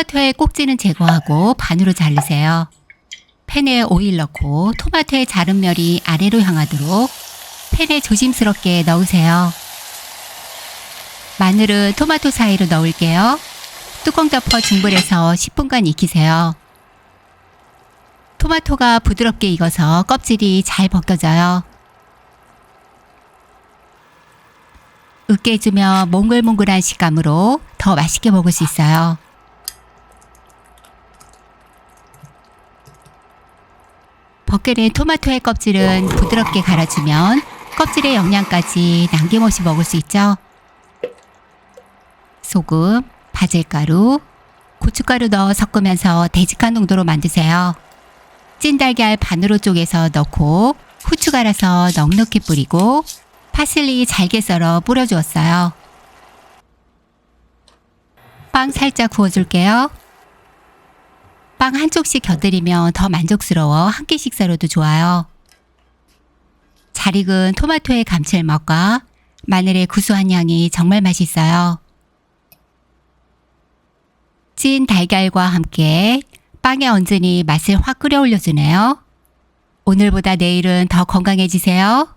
토마토의 꼭지는 제거하고 반으로 자르세요. 팬에 오일 넣고 토마토의 자른 면이 아래로 향하도록 팬에 조심스럽게 넣으세요. 마늘은 토마토 사이로 넣을게요. 뚜껑 덮어 중불에서 10분간 익히세요. 토마토가 부드럽게 익어서 껍질이 잘 벗겨져요. 으깨주면 몽글몽글한 식감으로 더 맛있게 먹을 수 있어요. 벗겨낸 토마토의 껍질은 부드럽게 갈아주면 껍질의 영양까지 남김없이 먹을 수 있죠. 소금, 바질가루, 고춧가루 넣어 섞으면서 되직한 농도로 만드세요. 찐 달걀 반으로 쪼개서 넣고 후추 갈아서 넉넉히 뿌리고 파슬리 잘게 썰어 뿌려주었어요. 빵 살짝 구워줄게요. 빵 한쪽씩 곁들이면 더 만족스러워 한 끼 식사로도 좋아요. 잘 익은 토마토의 감칠맛과 마늘의 구수한 향이 정말 맛있어요. 찐 달걀과 함께 빵에 얹으니 맛을 확 끌어올려주네요. 오늘보다 내일은 더 건강해지세요.